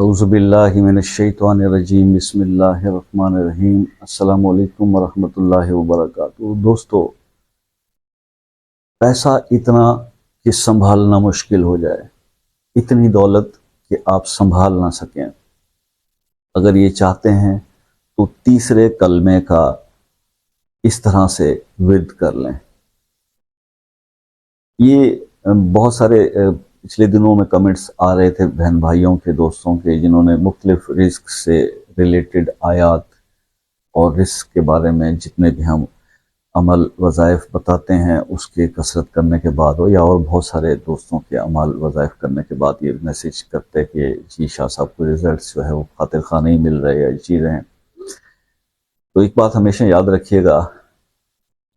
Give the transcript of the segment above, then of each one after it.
اعوذ باللہ من الشیطان الرجیم، بسم اللہ الرحمن الرحیم۔ السلام علیکم ورحمۃ اللہ وبرکاتہ۔ دوستو، پیسہ اتنا کہ سنبھالنا مشکل ہو جائے، اتنی دولت کہ آپ سنبھال نہ سکیں، اگر یہ چاہتے ہیں تو تیسرے کلمے کا اس طرح سے ورد کر لیں۔ یہ بہت سارے پچھلے دنوں میں کمنٹس آ رہے تھے بہن بھائیوں کے، دوستوں کے، جنہوں نے مختلف رزق سے ریلیٹڈ آیات اور رزق کے بارے میں جتنے بھی ہم عمل وظائف بتاتے ہیں اس کے کثرت کرنے کے بعد ہو، یا اور بہت سارے دوستوں کے عمل وظائف کرنے کے بعد یہ میسیج کرتے کہ جی شاہ صاحب کو رزلٹس جو ہے وہ خاطر خواہ نہیں مل رہے یا چیزیں ہیں۔ تو ایک بات ہمیشہ یاد رکھیے گا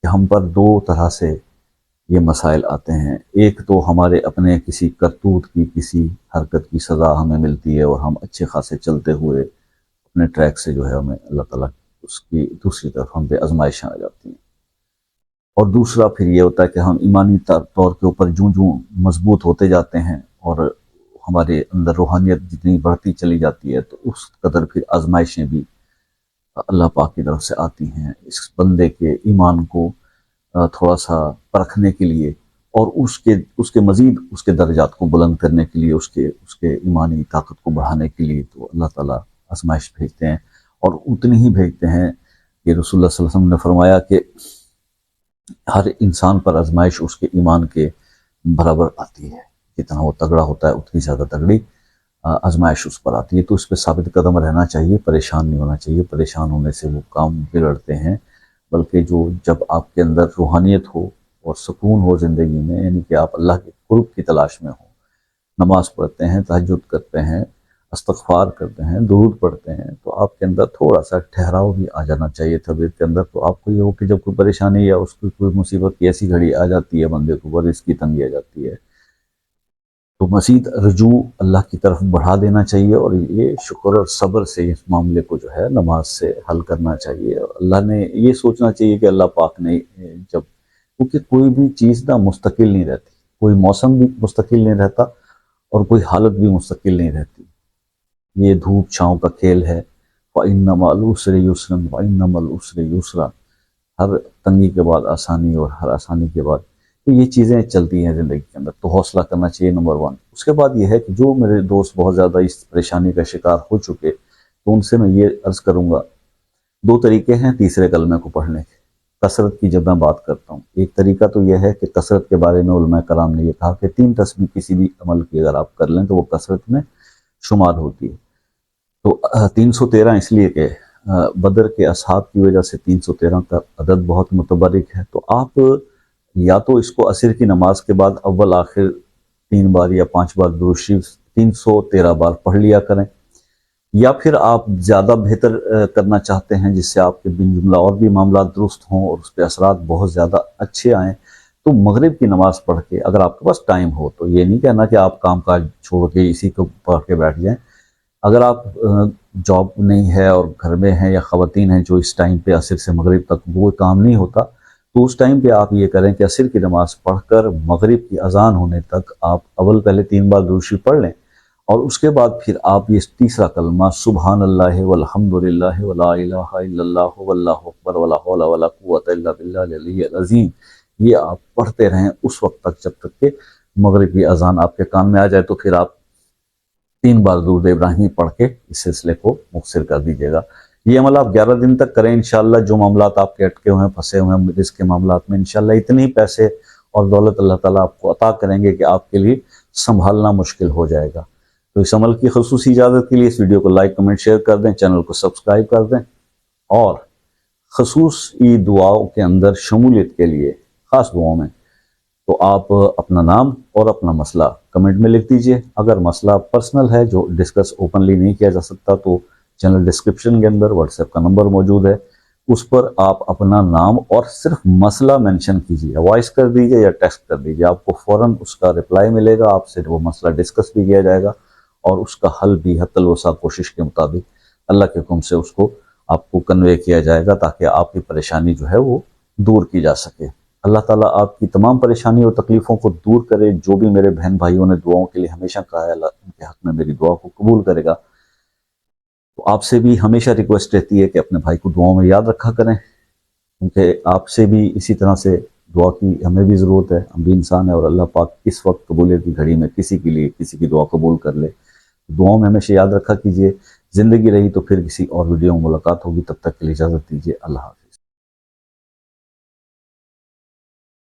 کہ ہم پر دو طرح سے یہ مسائل آتے ہیں۔ ایک تو ہمارے اپنے کسی کرتوت کی، کسی حرکت کی سزا ہمیں ملتی ہے اور ہم اچھے خاصے چلتے ہوئے اپنے ٹریک سے جو ہے ہمیں اللہ تعالیٰ اس کی دوسری طرف ہم پہ آزمائشیں آ جاتی ہیں۔ اور دوسرا پھر یہ ہوتا ہے کہ ہم ایمانی طور کے اوپر جوں مضبوط ہوتے جاتے ہیں اور ہمارے اندر روحانیت جتنی بڑھتی چلی جاتی ہے تو اس قدر پھر آزمائشیں بھی اللہ پاک کی طرف سے آتی ہیں اس بندے کے ایمان کو تھوڑا سا پرکھنے کے لیے، اور اس کے مزید اس کے درجات کو بلند کرنے کے لیے، اس کے ایمانی طاقت کو بڑھانے کے لیے تو اللہ تعالیٰ آزمائش بھیجتے ہیں، اور اتنی ہی بھیجتے ہیں کہ رسول اللہ صلی اللہ علیہ وسلم نے فرمایا کہ ہر انسان پر آزمائش اس کے ایمان کے برابر آتی ہے، جتنا وہ تگڑا ہوتا ہے اتنی زیادہ تگڑی آزمائش اس پر آتی ہے۔ تو اس پہ ثابت قدم رہنا چاہیے، پریشان نہیں ہونا چاہیے۔ پریشان ہونے سے وہ کام بگڑتے ہیں، بلکہ جب آپ کے اندر روحانیت ہو اور سکون ہو زندگی میں، یعنی کہ آپ اللہ کے قرب کی تلاش میں ہوں، نماز پڑھتے ہیں، تہجد کرتے ہیں، استغفار کرتے ہیں، درود پڑھتے ہیں، تو آپ کے اندر تھوڑا سا ٹھہراؤ بھی آ جانا چاہیے طبیعت کے اندر۔ تو آپ کو یہ ہو کہ جب کوئی پریشانی یا اس کی کوئی مصیبت کی ایسی گھڑی آ جاتی ہے بندے کو، رزق کی تنگی آ جاتی ہے، تو مزید رجوع اللہ کی طرف بڑھا دینا چاہیے، اور یہ شکر اور صبر سے اس معاملے کو جو ہے نماز سے حل کرنا چاہیے۔ اللہ نے یہ سوچنا چاہیے کہ اللہ پاک نے کیونکہ کوئی بھی چیز نہ مستقل نہیں رہتی، کوئی موسم بھی مستقل نہیں رہتا اور کوئی حالت بھی مستقل نہیں رہتی۔ یہ دھوپ چھاؤں کا کھیل ہے۔ وَإِنَّ مَعَ الْعُسْرِ يُسْرًا وَإِنَّ مَعَ الْعُسْرِ يُسْرًا، ہر تنگی کے بعد آسانی اور ہر آسانی کے بعد، تو یہ چیزیں چلتی ہیں زندگی کے اندر، تو حوصلہ کرنا چاہیے نمبر 1۔ اس کے بعد یہ ہے کہ جو میرے دوست بہت زیادہ اس پریشانی کا شکار ہو چکے، تو ان سے میں یہ عرض کروں گا، دو طریقے ہیں تیسرے کلمے کو پڑھنے کے۔ کثرت کی جب میں بات کرتا ہوں، ایک طریقہ تو یہ ہے کہ کثرت کے بارے میں علماء کرام نے یہ کہا کہ 3 تسبیح کسی بھی عمل کی اگر آپ کر لیں تو وہ کثرت میں شمار ہوتی ہے۔ تو 313 اس لیے کہ بدر کے اصحاب کی وجہ سے 313 کا عدد بہت متبرک ہے۔ تو آپ یا تو اس کو عصر کی نماز کے بعد اول آخر 3 بار یا 5 بار درود شریف 313 بار پڑھ لیا کریں، یا پھر آپ زیادہ بہتر کرنا چاہتے ہیں جس سے آپ کے بن جملہ اور بھی معاملات درست ہوں اور اس پہ اثرات بہت زیادہ اچھے آئیں، تو مغرب کی نماز پڑھ کے، اگر آپ کے پاس ٹائم ہو، تو یہ نہیں کہنا کہ آپ کام کاج چھوڑ کے اسی کو پڑھ کے بیٹھ جائیں۔ اگر آپ جاب نہیں ہے اور گھر میں ہیں یا خواتین ہیں جو اس ٹائم پہ عصر سے مغرب تک وہ کام نہیں ہوتا، تو اس ٹائم پہ آپ یہ کریں کہ عصر کی نماز پڑھ کر مغرب کی اذان ہونے تک آپ اول پہلے 3 بار درود شریف پڑھ لیں، اور اس کے بعد پھر آپ یہ تیسرا کلمہ سبحان اللہ والحمد للہ ولا الہ الا اللہ واللہ اکبر ولا حول ولا قوۃ الا باللہ العلی العظیم، یہ آپ پڑھتے رہیں اس وقت تک جب تک کہ مغرب کی اذان آپ کے کان میں آ جائے۔ تو پھر آپ 3 بار درود ابراہیمی پڑھ کے اس سلسلے کو مختصر کر دیجیے گا۔ یہ عمل آپ 11 دن تک کریں انشاءاللہ۔ جو معاملات آپ کے اٹکے ہوئے ہیں، پھنسے ہوئے ہیں رزق کے معاملات میں، انشاءاللہ اتنے ہی پیسے اور دولت اللہ تعالیٰ آپ کو عطا کریں گے کہ آپ کے لیے سنبھالنا مشکل ہو جائے گا۔ تو اس عمل کی خصوصی اجازت کے لیے اس ویڈیو کو لائک، کمنٹ، شیئر کر دیں، چینل کو سبسکرائب کر دیں، اور خصوصی دعاؤں کے اندر شمولیت کے لیے خاص دعاؤں میں تو آپ اپنا نام اور اپنا مسئلہ کمنٹ میں لکھ دیجئے۔ اگر مسئلہ پرسنل ہے جو ڈسکس اوپنلی نہیں کیا جا سکتا، تو چینل ڈسکرپشن کے اندر واٹس ایپ کا نمبر موجود ہے، اس پر آپ اپنا نام اور صرف مسئلہ مینشن کیجیے، وائس کر دیجئے یا ٹیکسٹ کر دیجئے، آپ کو فوراً اس کا رپلائی ملے گا، آپ سے وہ مسئلہ ڈسکس بھی کیا جائے گا اور اس کا حل بھی حتی الوسع کوشش کے مطابق اللہ کے حکم سے اس کو آپ کو کنوے کیا جائے گا، تاکہ آپ کی پریشانی جو ہے وہ دور کی جا سکے۔ اللہ تعالیٰ آپ کی تمام پریشانی اور تکلیفوں کو دور کرے۔ جو بھی میرے بہن بھائیوں نے دعاؤں کے لیے ہمیشہ کہا ہے، اللہ ان کے حق میں میری دعا کو قبول کرے گا۔ تو آپ سے بھی ہمیشہ ریکویسٹ رہتی ہے کہ اپنے بھائی کو دعاؤں میں یاد رکھا کریں، کیونکہ آپ سے بھی اسی طرح سے دعا کی ہمیں بھی ضرورت ہے، ہم بھی انسان ہیں، اور اللہ پاک کس وقت قبولیت کی گھڑی میں کسی کے لیے کسی کی دعا قبول کر لے۔ دعاؤں میں ہمیشہ یاد رکھا کیجیے۔ زندگی رہی تو پھر کسی اور ویڈیو میں ملاقات ہوگی، تب تک کے لیے اجازت دیجیے، اللہ حافظ۔